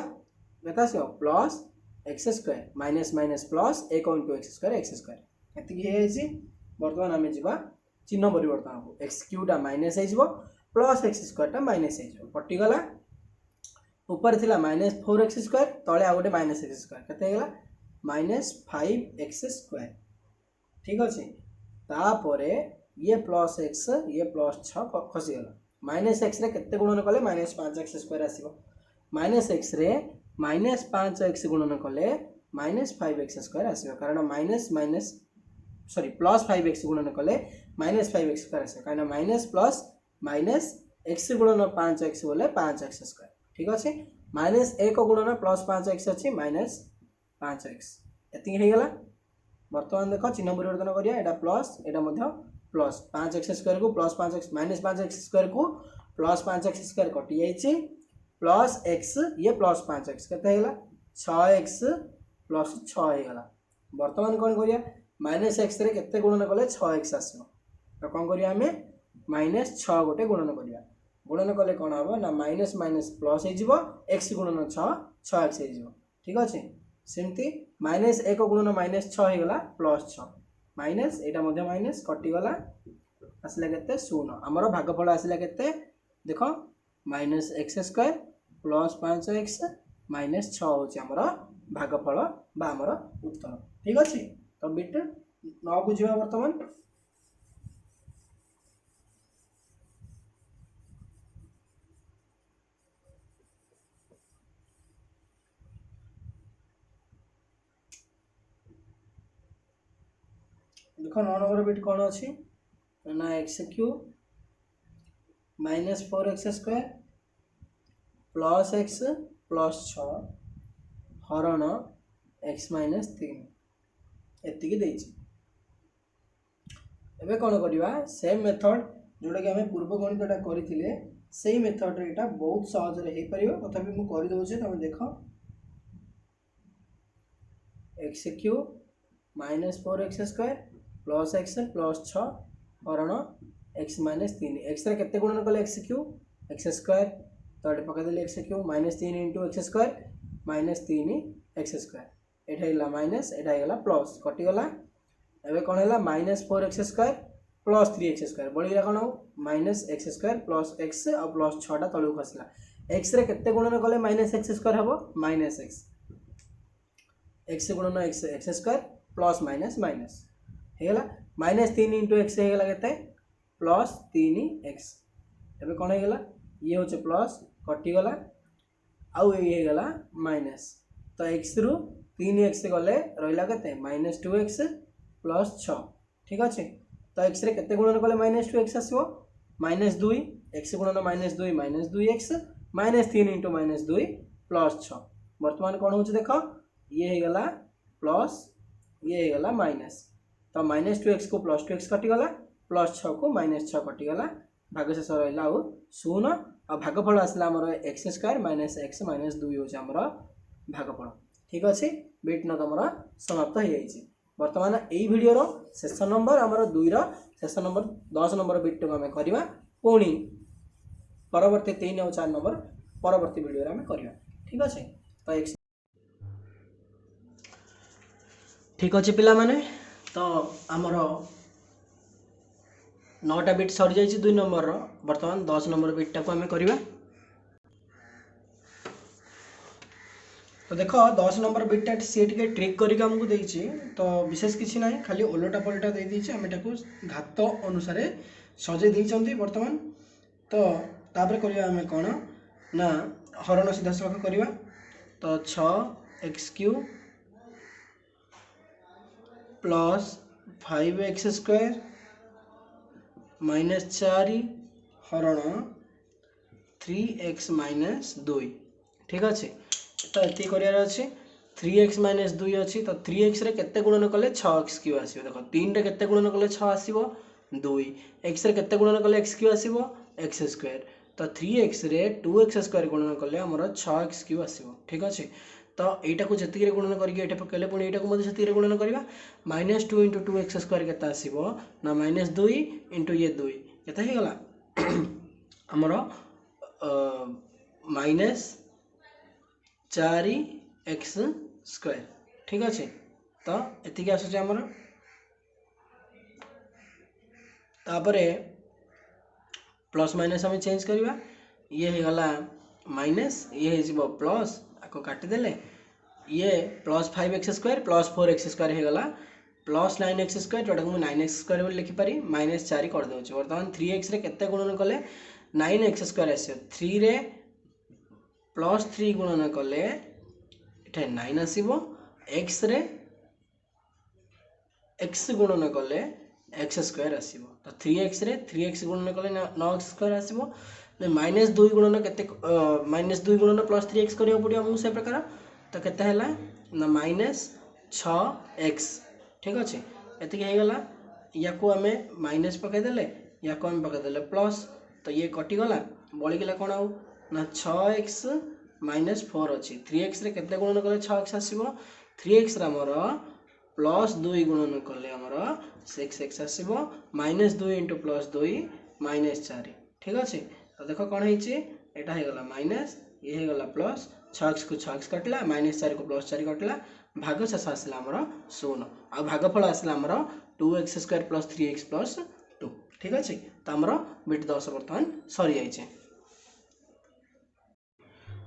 केते आसो plus x square minus minus plus 1 into x square एति बर्तमान आम जा चिन्ह परिवर्तन को x³ माइनस हो प्लस एक्स स्क्वायर माइनस हो कटिगला ऊपर थिला माइनस 4x स्क्वायर तले आ गोटे माइनस एक्स स्क्वायर केते हेला माइनस 5x स्क्वायर ठीक अच्छे तापर ये प्लस एक्स ये प्लस 6 खसीगला माइनस एक्स रे केते गुणन कले माइनस 5x स्क्वायर आसीबो माइनस एक्स रे माइनस 5x गुणन कले माइनस 5x स्क्वायर आसीबो कारण minus minus sorry plus 5x गुणन कले माइनस 5x स्क्वायर आसीबो कारण माइनस प्लस माइनस x गुणन 5x बोले 5x स्क्वायर ठीक अच्छे माइनस 1 गुणन प्लस 5x अच्छी माइनस 5x एति हेगला बर्तमान देख चिन्ह परिवर्तन करिया एटा प्लस एटा मध्य प्लस 5x स्क्वायर को plus 5x minus 5x square को प्लस 5x स्क्वायर कटि जाइए प्लस x ये प्लस 5x केते हेगला 6x प्लस 6 हेगला बर्तमान कौन करिया माइनस एक्स रे केते गुणन कले 6x आसो तो कौन करिया हमें -6 गोटे गुणन करिया गुणन कले कौन हम ना माइनस माइनस प्लस हो एक्स गुणन 6x हो ठीक अच्छे सेमती -1 गुणन -6 हो गला +6 माइनस एटा मध्य माइनस कटिगला आसला केते 0 आमर भागफल आसला केते देख -x² + 5x -6 होची आमर भागफल बा आमर उत्तर ठीक अच्छे तो बिट 9 को जीवा वर्तमान देख 9 नंबर बिट कौन अच्छी ना x³ -4x² + x + 6 हरण x -3 एतिकी देछि एबे कौन करवा सेम मेथड जोटा कि आम पूर्व गणितटा करथिले सेही मेथड रे एटा बहुत सहज रे हे परियो तथापि मु करि दउछे तमे देखो x³ -4x² + x + 6 हरण x -3 x रे केते गुणन कले x³ x² तो एटा पका देले x³ -3 * x² -3 x² एटा हिला माइनस एटा हिला प्लस कटि गला एबे कोन हैला -4x² + 3x² बळी गला कोन -x² + x और + 6 टा तळु खसला x रे केते गुणन कले -x² हबो -x x गुणन x x² plus minus minus हेगला -3 * x हेगला केते +3x एबे कोन हेगला ये होचे प्लस कटि गला आउ ये हेगला माइनस तो x रु 3x गले रहिला केते -2x + 6 ठीक अच्छे तो x रे केते गुणन कले -2x आसीबो -2 x गुणन -2 -2x -3 * -2 + 6 वर्तमान कोन होचे देखो ये हे गला प्लस ये हे गला माइनस तो -2x को +2x कटि गला +6 को -6 कटि गला भागशेष रहिला आ 0 आ भागफल आसला हमर x² - x -2 होचे हमर भागफल ठीक अच्छे बिट न तमरा समाप्त हो जाइए वर्तमान यही वीडियो शेष नंबर आमर 2 रो शेष नंबर 10 नंबर बिट को आम करवा पुणी परवर्ती 3 और 4 नंबर परवर्ती वीडियो आम करवा ठीक अच्छे तो ठीक अच्छे पिला माने तो आमर 9टा बिट सरी जाइए 2 नंबर वर्तमान 10 नंबर बिटा को आम करवा तो देख 10 नंबर बिटा सी टे ट्रिक करके आमको देती तो विशेष किसी ना खाली ओलटा पलटा देदेचे आम घात अनुसार सजे देते वर्तमान तो तापर करवा आम कौन ना हरण सीधा सलख करवा तो 6x³ + 5x² -4 हरण 3x - 2 ठीक अच्छे तो ये करार अच्छे 3x - 2 अच्छी तो 3x रे केते गुणन कले 6x³ आसीबो देखो 3 रे केते गुणन कले 6 आसीबो 2 x रे केते गुणन कले x³ आसीबो x² तो 3x रे 2x² गुणन कले हमर 6x³ आसीबो ठीक अच्छे तो एटा को जति रे गुणन करके एटा पकेले पुणी एटा को मधे जति रे गुणन करबा -2 * 2x² केता आसीबो ना -2 * ये 2 केता हे गला हमर -4x² ठीक अच्छे तो एतिक आसुचे हमर तापरे प्लस माइनस हम चेंज करवा ये हे गला माइनस ये हो प्लस आको काटी देले ये +5x² + 4x² हे गला +9x² जोटा को 9x² बोली लिखि पारी -4 कर दउछ वर्तमान 3x रे केते गुणन कले 9x² आसीयो 3 रे +3 गुणन कले एठे 9 आसीबो x रे x गुणन कले x² आसीबो तो 3x रे 3x गुणन कले 9x² आसीबो -2 गुणन केते -2 गुणन +3x करियो पडियो हमहु से प्रकार तो केते हैला ना -6x ठीक अच्छे एतिक हे गला या को आमे माइनस पकाई देले या को आमे पकाई देले प्लस तो ये कटि गला बळी गेला कोन आउ ना 6x - 4 अछि 3x रे केते गुणन कले 6x आसीबो 3x रे हमर +2 गुणन कले आमर 6x आसीबो -2 इंटू +2 -4 ठीक अच्छे। तो देख कौन है एटा हो गला माइनस ये हो गला प्लस 6x को 6x कटला -4 को +4 कटला भाग शेष आसला आमर 0 आ भागफल आसला आमर 2x² + 3x + 2 ठीक अच्छे। तो आमर बिट 10 बर्तमान सरी जाइए।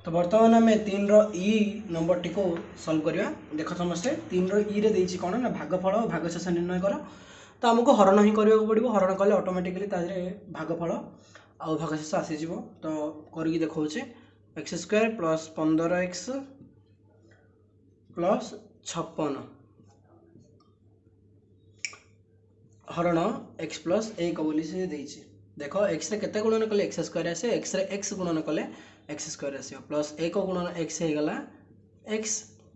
तो बर्तमान आम 3 रो ई नंबर टी को सॉल्व करिया। देख समस्ते 3 रो ई रे देछि कोन ना भागफल और भागशेष निर्णय कर। तो आमको हरण ही करबा पड़िबो हरण कले ऑटोमेटिकली तारे भागफल और भागशेष आसी जिवो। तो करके देखौचे x² + 15x + 56 हरण x + 1 बोली से देछि। देखो x रे केते गुणन कले x² आसे x रे x गुणन कले x² आसियो प्लस 1 गुणन x हे गला x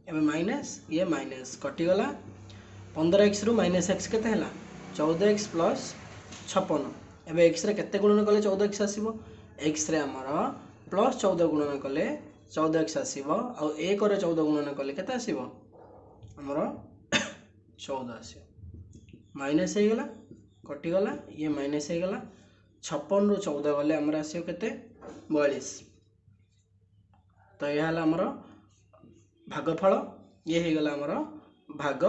एबे माइनस ये माइनस कटि गला 15x रु -x केते हला 14x + 56 एबे x रे केते गुणन कले 14x आसीबो x रे हमर +14 गुणन कले 14x आसीबो आ 1 रे 14 गुणन कले केते आसीबो हमर 14 आसीबो माइनस हे गला कटि गला ये माइनस हे गला 56 रु 14 गले हमर आसीयो केते 42। तो यह है आमर भागफल ये हो गला आमर भाग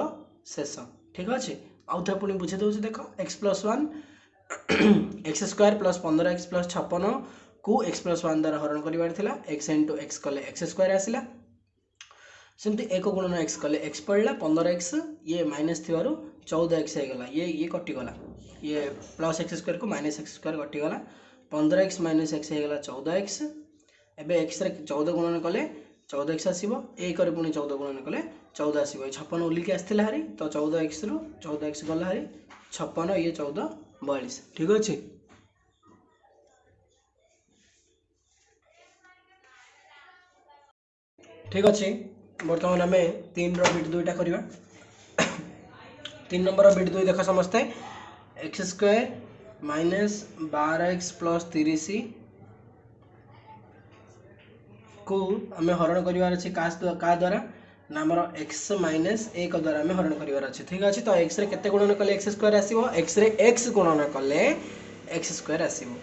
शेष ठीक अच्छे। आउ थे पुणी बुझे दूसरी देख x + 1 x² + 15x + 56 को x + 1 द्वारा हरण कर x इंटू x कले x² आसला सेमती 1 गुणन x कले x पड़ा 15x ये माइनस थी 14x हो गला ये कटिगला ये +x² को -x² कटिगला 15x - x हो गला 14x एबे x रे 14 गुणन कले 14x आसीबो 1 रे पुणी 14 गुणन कले 14 आसीबो 56 उलिकी आस्थिला हारी तो 14x रु 14x गला हारी 56 ये 14 42 ठीक अछि। ठीक अछि वर्तमान आमे 3 रो बिट 2टा करिवा। 3 नंबर बिट 2 देखो समझते x² - 12x + 30 को आम हरण करार अच्छे का द्वारा ना आमर x - 1 द्वारा आम हरण करार अच्छे ठीक अच्छे। तो x रे केते गुणन कले x² आसीबो x रे x गुणन कले x² आसीबो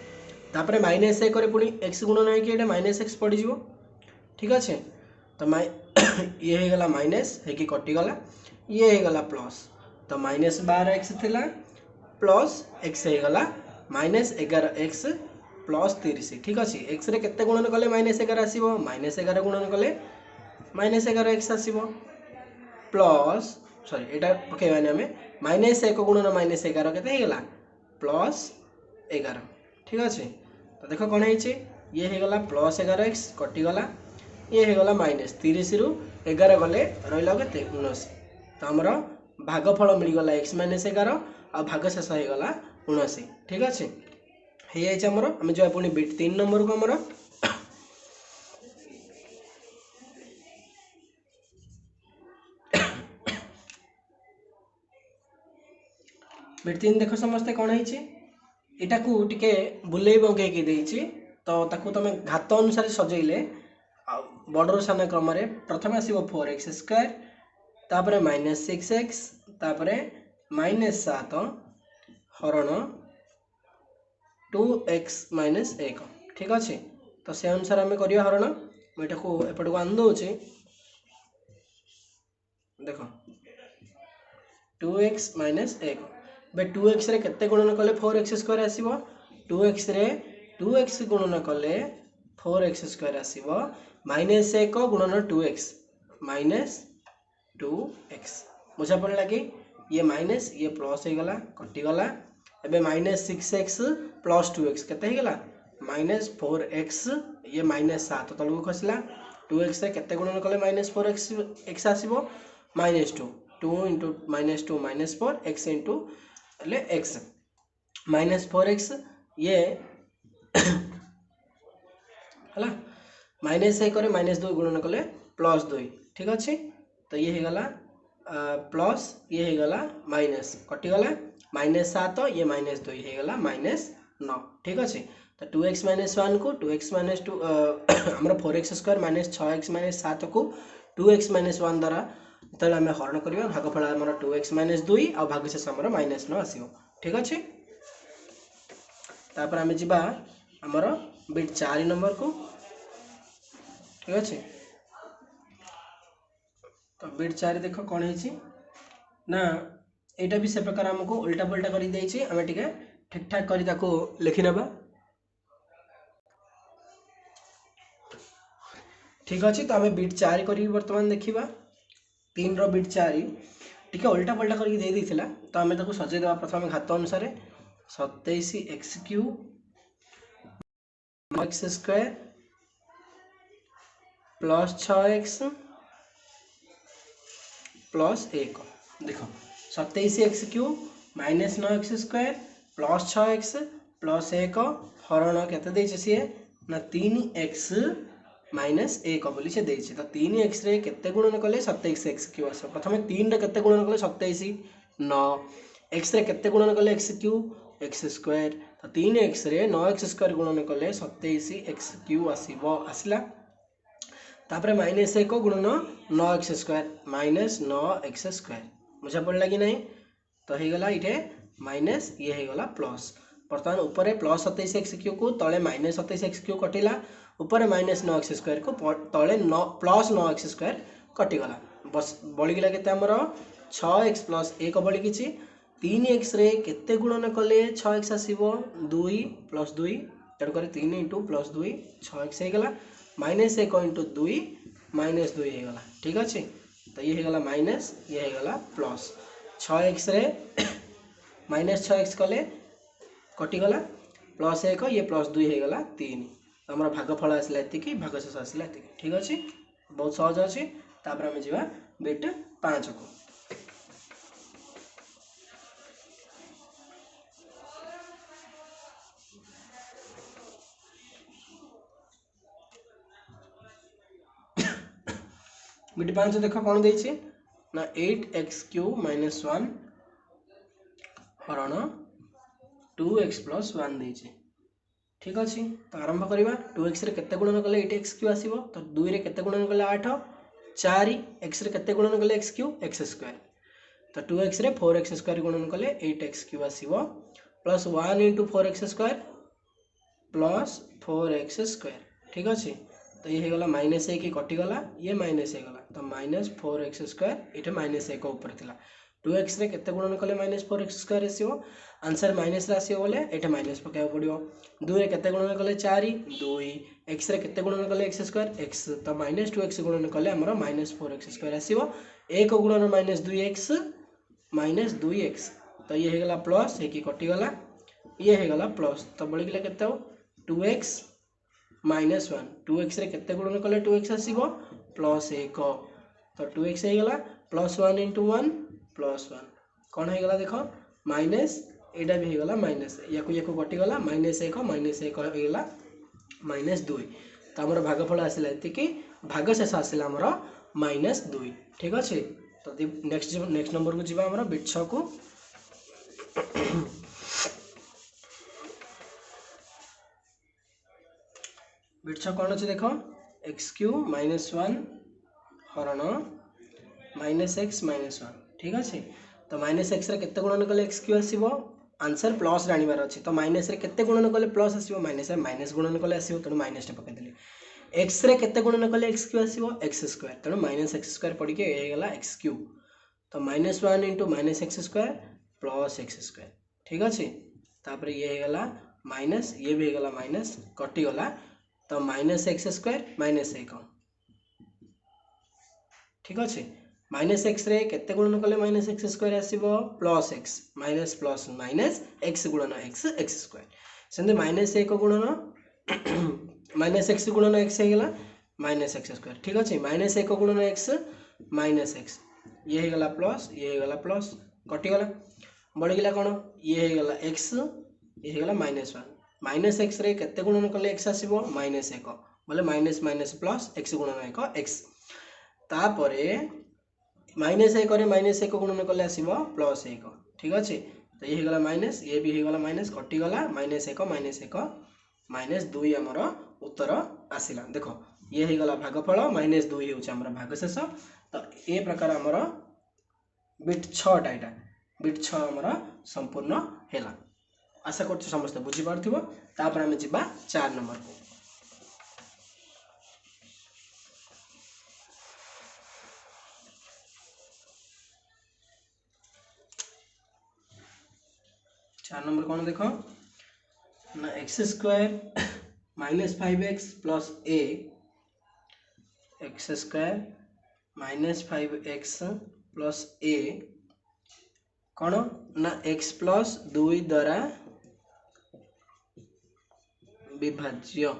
तापर -1 रे पुणी x गुणन है कि एटा -x पड़ जिवो ठीक अच्छे। तो ये हो गला माइनस है कि कटि गला ये हो गला प्लस तो -12x थिला प्लस x हो गला -11x + 30 ठीक अच्छे। x रे केते गुणन कले -11 आसीबो -11 गुणन कले -11x आसीबो प्लस सॉरी एटा पकेबानी हमें -1 गुणन -11 केते हेगला +11 ठीक अच्छे। तो देखो कौन है ये हो गला +11x कटि गला ये हो गला -30 रु 11 गले रहिला केते 19 तो हमर भागफल मिल गला x - 11 आ भाग शेष हो गला 19 ठीक अच्छे। हे जाइए हमर हम जो पुणी बिट 3 नंबर को हमर बिट 3 देख समस्ते कौन है इटा को टिके बुले बंगे देछि तो ताकू तमे घात अनुसार सजेइले बड़र सान क्रम प्रथम आसीबो 4x² तापरे -6x तापरे -7 हरण 2x - 1 ठीक अच्छे। तो से अनुसार आम करिया हरण मुझे एपट को आन दउछि देखो 2x - 1 बे 2x रे केते गुणन कले 4x² आसीबो 2x रे 2x गुणन कले 4x² आसीबो -1 गुणन 2x -2x बुझा पड़ला कि ये माइनस ये प्लस हो गला कटि गला एबे -6x + 2x केते हो गला -4x ये -7 तल को खसला 2x रे केते गुणन कले -4x x आसीबो -2 2 * -2 -4 x * ले x -4x ये हला -1 करे -2 गुणन कले +2 ठीक अच्छे। तो ये हो गला प्लस ये हो गला माइनस कटि गला -7 ये -2 हो गला -9 ठीक अच्छे। तो 2x - 1 को 2x - 2 हमर 4x² -6x - 7 को 2x - 1 द्वारा जो आम हरण करवा भागफल आम 2x - 2 आ भागशेष आम -9 आसो। ठीक अच्छे तापर आम जा आमर बिट 4 नंबर को। ठीक अच्छे तो बिट 4 देख कौन है ना यहाँ भी से प्रकार आमको उल्टा पुल्टा कर आम टे ठीक ठाक कर लिखि ना। ठीक अच्छे तो आम बिट 4 कर बर्तमान देखा 3 रो बिट 4 टी उल्टा पल्टा करके तो आम सजेदेवा प्रथम घात अनुसार 27x³ x² plus 6x plus 1 देख 27x³ -9x² plus 6x plus 1 हरण के सी ना 3x -1 बोली से देछि तो 3x रे केते गुणन कले 27x³ आस प्रथम 3 रे केते गुणन कले 27 9 x रे केते गुणन कले x³ x² तो 3x रे 9x² गुणन कले 27x³ आसीबो आसला तापर -1 गुणन 9x² -9x² बुझा पड़ला कि नहीं तो हो गला इटे माइनस ये हो गला प्लस बर्तमान ऊपर प्लस 27x³ को तले -27x³ कटिला ऊपर -9x² को तले प्लस 9x² कटिगला बस बड़ीगला के 6x प्लस 1 बड़ी 3x रे केते गुणन कले 6x आसीबो 2 प्लस 2 तेणुक 3 × प्लस 2 6x होगला -1 × 2 -2 होगला। ठीक अच्छे तो ये होगला माइनस ये होगला प्लस 6x रे -6x कले कटिगला प्लस 1 ये प्लस 2 होगला 3 आम भागफल आसला ये भागशेष आसला ये। ठीक अच्छे बहुत सहज अच्छे तापर आम जा बिट 5 को। बिट 5 देख कौन दे ना 8x³ -1 हरण 2x + 1 दे। ठीक अच्छे तो आरंभ करवा 2x रे केते गुणन कले 8x³ आसीबो तो 2 रे केते गुणन कले 8 4 x रे केते गुणन कले x³ x² तो 2x रे 4x² गुणन कले 8x³ आसीबो plus 1 × 4x² plus 4x²। ठीक अच्छे तो ये होगला -1 कटिगला ये माइनस होगला तो -4x² ये -1 ऊपर थिला 2x रे केते गुणन कले -4x² आसीबो आंसर माइनस रे आसीबो बोले एटा माइनस पकाय पड़ियो 2 रे केते गुणन कले 4 2 x रे केते गुणन कले x² x तो -2x गुणन कले हमर -4x² आसीबो 1 गुणन -2x -2x तो ये होगला प्लस एक कटिगला ये होगला प्लस तो बड़ी गला केते 2x -1 2x रे केते गुणन कले 2x आसीबो प्लस 1 तो 2x होगला प्लस 1 × 1 प्लस 1 कौन होगला देख माइनस एटा भी होगला माइनस या कटिगला -1 -1 होगला -2 तो आमर भागफल आसला ये भागशेष आसला आमर -2। ठीक अच्छे तो नेक्स्ट नंबर को जीवा आमर बिट 6 को। बिट 6 कौन अच्छे देख x³ -1 हरण -x -1। ठीक अच्छे तो -x रे केते गुणन कले x³ आसीबो आंसर प्लस रे आनिबार अछि तो माइनस रे केते गुणन कले प्लस आसीबो माइनस रे माइनस गुणन कले आसीबो तेणु माइनस टे पकै देली x रे केते गुणन कले x³ आसीबो x² तेणु -x² पड़ी के ए गेला x³ तो -1 × -x² प्लस x²। ठीक अच्छे तापर ये गेला माइनस ये भी गेला माइनस कटि गला तो -x² -1। ठीक अच्छे -x रे केते गुणन कले -x² आसीबो plus x minus plus minus x गुणन x x² सेंदे -1 गुणन -x गुणन x हेगला -x²। ठीक अच्छे -1 गुणन x -x ये हेगला प्लस ये हेगला प्लस कटि गला बड़ी गला कोन ये हेगला x ये हेगला -1 -x रे केते गुणन कले x आसीबो -1 बोले माइनस माइनस प्लस x गुणन 1 x तापरे -1 रे -1 गुणन कले आसीबो +1। ठीक अच्छे तो ये गला माइनस ये भी गला माइनस कटि गला -1 -2 हमर उत्तर आसिला। देखो ये गला भागफल -2 होउछ हमर भागशेष तो ए प्रकार आमर बिट 6टा यहाँ बिट 6 आमर संपूर्ण है। आशा कर समस्त बुझीपार तापर आम जा 4 नंबर को। 4 नंबर कौन देख ना x square minus 5x plus a x square minus 5x plus a कौन ना x प्लस 2 द्वारा विभाज्य।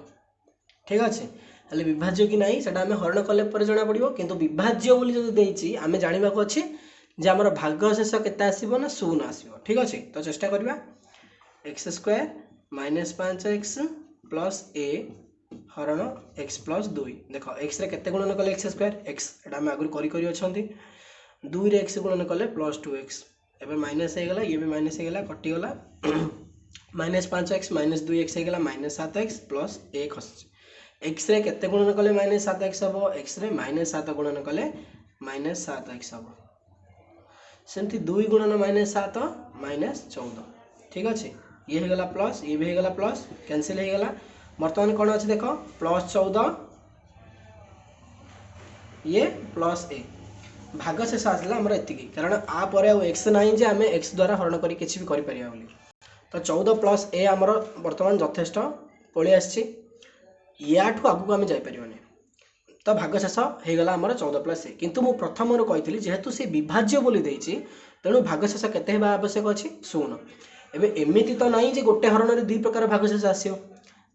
ठीक अच्छे हेल्ले विभाज्य कि नहीं सेटा आम हरण कले पर जना पड़ो किंतु विभाज्य बोली जब देछि आम जाना अच्छे जे आमर भागशेष केते आसीबो ना 0 आसीबो। ठीक अच्छे तो चेष्टा करबा x square minus 5x plus a हरण एक्स प्लस 2 देख एक्स रे केते गुणन कले एक्स स्क्वायर एक्स एटा हम आगु करी अछंती 2 रे एक्स गुणन कले प्लस 2x एबे माइनस हे गला ये भी माइनस हे गला कटि गला माइनस 5x माइनस 2x हे गला माइनस 7x प्लस ए खस एक्स रे केते गुणन कले माइनस 7x हबो एक्स रे माइनस 7 गुणन कले माइनस 7x हबो सेमती 2 गुणन माइनस 7 माइनस 14। ठीक अच्छे ये हो गला प्लस ये भी हो गला प्लस कैंसिल हो गला बर्तमान कौन अच्छे देख प्लस 14 ये प्लस ए भागशेष आसला आमर एति कारण आपर एक्स ना जे आम एक्स द्वारा हरण कर किसी भी कर तो 14 प्लस ए आमर बर्तमान यथेष्ट पलि आसी या आगू आम जापर तो भागशेष हो गला आमर 14 प्लस ए किंतु मु प्रथम कही जेहेतु सी विभाज्य बोली देछि तेणु भागशेष केते हेबा आवश्यक अच्छी 0 एबे एमिति तो नहीं जे गोटे हरण में 2 प्रकार भागशेष आसियो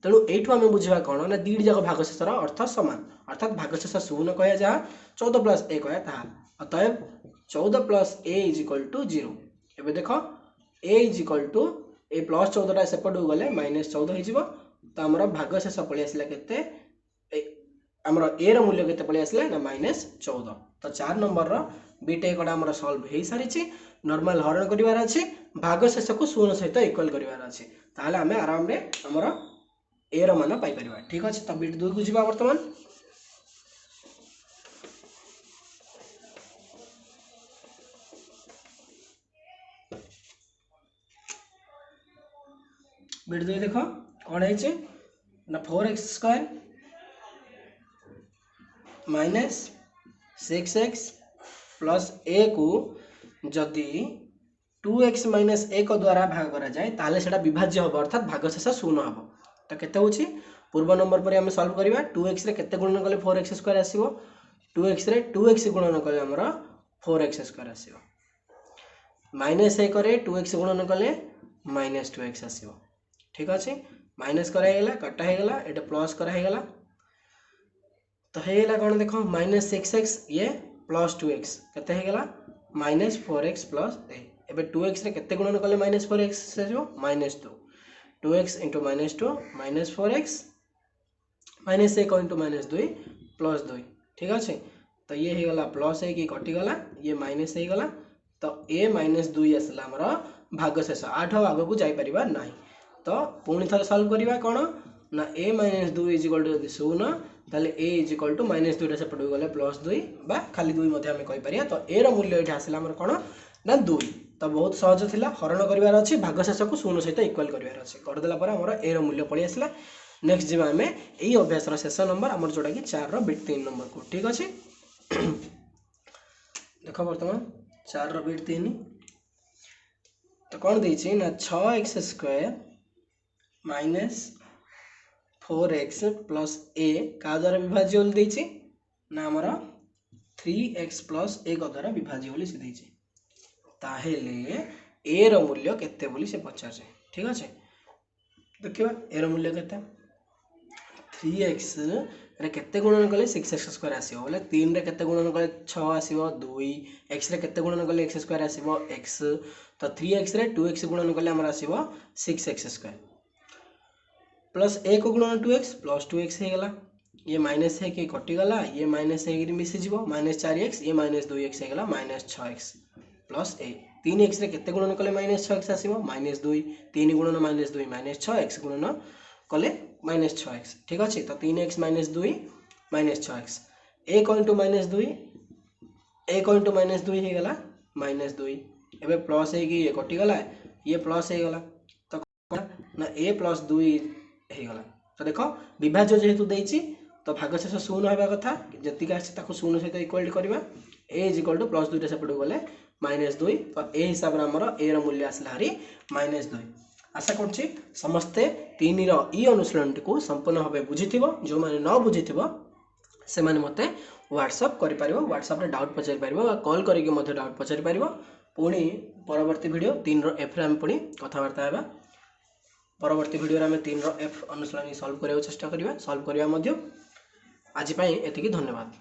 तेणु एठू आम बुझा कौन ना 2 जाक भागशेषर अर्थ सामान अर्थात भागशेष 0 कह जहाँ 14 प्लस ए कह ता अतएव 14 plus a is equal to 0। एबे देख a is equal to a plus 14 सेपट गले माइनस 14 हो तो आमर भागशेष पलि आसला केते आमर ए रो मूल्य केते पलि आसला ना माइनस 14। तो 4 नंबर रो बीटे कड़ा आमर सॉल्व हो सारी नॉर्मल हरण करिवार अछि भागशेष को 0 सहित इक्वल करिवार अछि ताले आमे आराम रे आमर ए रो मान पाई परिबा। ठीक अछि तो बीट 2 को जिबा वर्तमान बीट 2 देखो कौन है ना 4x square minus 6x plus ए को जदि 2x माइनस ए को द्वारा भाग करा जाए ताले सेटा विभाज्य हम अर्थात भागशेष 0 हम तो केते होछि पूर्व नंबर पर आम सॉल्व करबा 2x रे केते गुणन कले 4x स्क्वायर आसीबो 2x रे 2x गुणन कले हमर 4x स्क्वायर आसीबो माइनस ए करे 2x गुणन कले माइनस 2x आसीबो। ठीक अच्छे माइनस कराइला कटा होगा ये प्लस कराइला तो होगा कौन देख माइनस 6x ये प्लस 2x केते होगा माइनस 4x प्लस ए एबे 2x रे केते गुणन कले माइनस 4x से जो minus 2x into minus 2 minus 4x minus 1 into minus 2 plus 2। ठीक अच्छे तो ये हो गला प्लस है कि कटिगला ये माइनस हो गला तो ए माइनस 2 आसला आमर भागशेष 8 आग को जापर ना तो पुणी थे सल्व करवा कौन ना ए माइनस 2 इज इक्वल टू 0 ताले ए इज इक्वल टू माइनस 2 सेपट गले प्लस 2 बा खाली 2 आम कहीपर तो ए रो मूल्य ये आसला आमर कौन ना 2 तो बहुत सहज थिला हरण करिवार अछि भागशेष को 0 सहित इक्वल करिवार अछि करदेला पर हमर ए रो मूल्य पळि आसला। नेक्स्ट जीवा आमे एई अभ्यास रो शेष नंबर हमर जोटा कि 4 रो बिट 3 नंबर को। ठीक अछि देखो वर्तमान 4 रो बिट 3 तो कौन देछि ना 6x square minus 4x plus ए का द्वारा विभाज्य बोली देछि ना हमर 3x प्लस ए का द्वारा विभाज्य बोली से देछि ताहेले ए रो मूल्य केते बोली से पचार। ठीक अच्छे देखिए ए रो मूल्य केते 3x रे केते गुणन कले 6x स्क्वायर आसीबो बोले 3 रे केते गुणन कले 6 आसीबो 2 x रे केते गुणन कले x स्क्वायर आसीबो x तो 3x रे 2x गुणन कले हमर आसीबो 6x स्क्वायर प्लस a को गुणन 2x प्लस 2x हे गला ये माइनस है कि कटि गला ये माइनस है कि मिसी जीवो माइनस 4x ये माइनस 2x हे गला माइनस 6x प्लस ए 3x रे केते गुणन कले माइनस 6x आसीबो माइनस 2 3 गुणन माइनस 2 माइनस 6x गुणन कले माइनस 6x। ठीक अच्छे तो 3x minus 2 minus 6x 1 into minus 2 1 into -2 हो गला -2 एबे प्लस है कि ये कटिगला ये प्लस हो गला तो ना a प्लस 2 हो गला तो देख विभाज्य जेहेतु देछि तो भागशेष 0 होगा कथा जतिक आछि ताको 0 सहित इक्वालिटी करबा a इज इक्वल टू +2 रे सेपटू गले -2 तो ए हिसाब रे हमर a रो मूल्य आसला हरी -2 आशा करछि समस्ते 3 रो ई अनुशीलन को संपूर्ण भाबे बुझिथिबो जो माने न बुझिथिबो से माने मते व्हाट्सएप करि परिबो व्हाट्सएप रे डाउट पचारि परिबो कॉल करिके मते डाउट पचारि परिबो पुणी परवर्ती वीडियो 3 रो एफ रे हम पुणी कथावार्ता हेबा परवर्ती वीडियो रे हम 3 रो एफ अनुशीलन सॉल्व करबा चेष्टा करिबा सॉल्व करिबा मध्य आज पई एतिकी धन्यवाद।